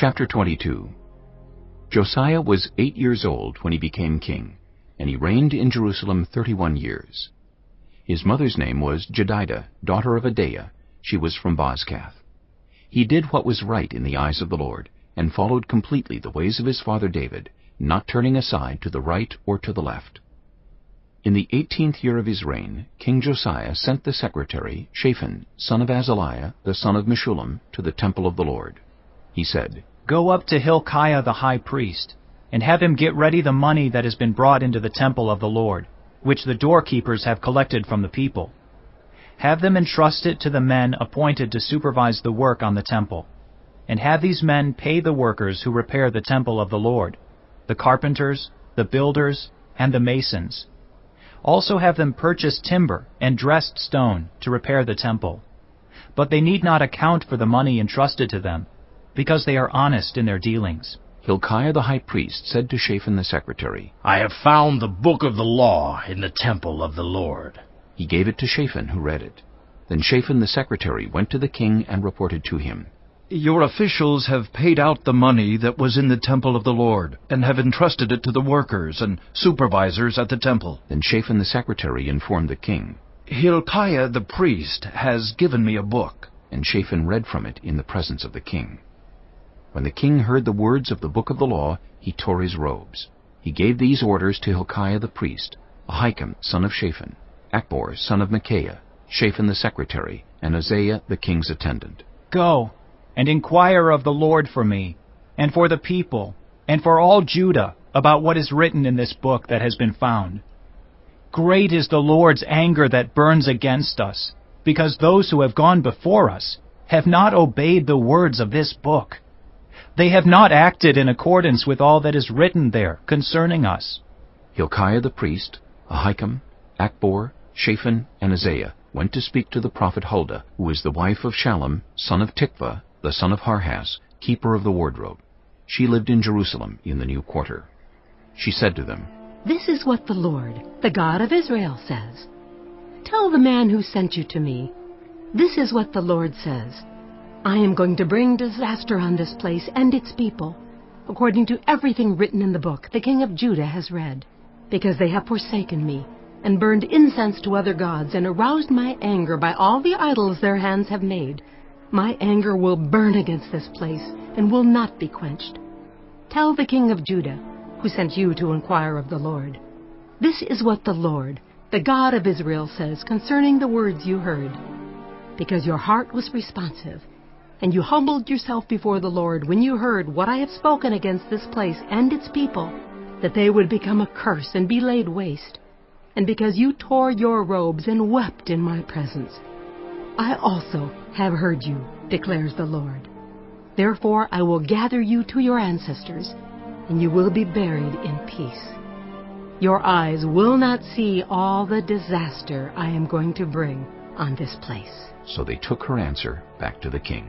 Chapter 22. Josiah was 8 years old when he became king, and he reigned in Jerusalem 31 years. His mother's name was Jedidah, daughter of Adaiah. She was from Bozkath. He did what was right in the eyes of the Lord, and followed completely the ways of his father David, not turning aside to the right or to the left. In the 18th year of his reign, King Josiah sent the secretary, Shaphan, son of Azaliah, the son of Meshullam, to the temple of the Lord. He said, "Go up to Hilkiah the high priest, and have him get ready the money that has been brought into the temple of the Lord, which the doorkeepers have collected from the people. Have them entrust it to the men appointed to supervise the work on the temple, and have these men pay the workers who repair the temple of the Lord, the carpenters, the builders, and the masons. Also have them purchase timber and dressed stone to repair the temple. But they need not account for the money entrusted to them, because they are honest in their dealings." Hilkiah the high priest said to Shaphan the secretary, "I have found the book of the law in the temple of the Lord." He gave it to Shaphan, who read it. Then Shaphan the secretary went to the king and reported to him, "Your officials have paid out the money that was in the temple of the Lord, and have entrusted it to the workers and supervisors at the temple." Then Shaphan the secretary informed the king, "Hilkiah the priest has given me a book." And Shaphan read from it in the presence of the king. When the king heard the words of the book of the law, he tore his robes. He gave these orders to Hilkiah the priest, Ahikam son of Shaphan, Achbor son of Micaiah, Shaphan the secretary, and Uzziah the king's attendant. "Go and inquire of the Lord for me, and for the people, and for all Judah, about what is written in this book that has been found. Great is the Lord's anger that burns against us, because those who have gone before us have not obeyed the words of this book. They have not acted in accordance with all that is written there concerning us." Hilkiah the priest, Ahikam, Achbor, Shaphan, and Uzziah went to speak to the prophet Huldah, who was the wife of Shallum, son of Tikvah, the son of Harhas, keeper of the wardrobe. She lived in Jerusalem in the new quarter. She said to them, "This is what the Lord, the God of Israel, says. Tell the man who sent you to me, this is what the Lord says. I am going to bring disaster on this place and its people, according to everything written in the book the king of Judah has read, because they have forsaken me, and burned incense to other gods, and aroused my anger by all the idols their hands have made. My anger will burn against this place, and will not be quenched. Tell the king of Judah, who sent you to inquire of the Lord, this is what the Lord, the God of Israel, says concerning the words you heard. Because your heart was responsive, and you humbled yourself before the Lord when you heard what I have spoken against this place and its people, that they would become a curse and be laid waste, and because you tore your robes and wept in my presence, I also have heard you, declares the Lord. Therefore I will gather you to your ancestors, and you will be buried in peace. Your eyes will not see all the disaster I am going to bring on this place." So they took her answer back to the king.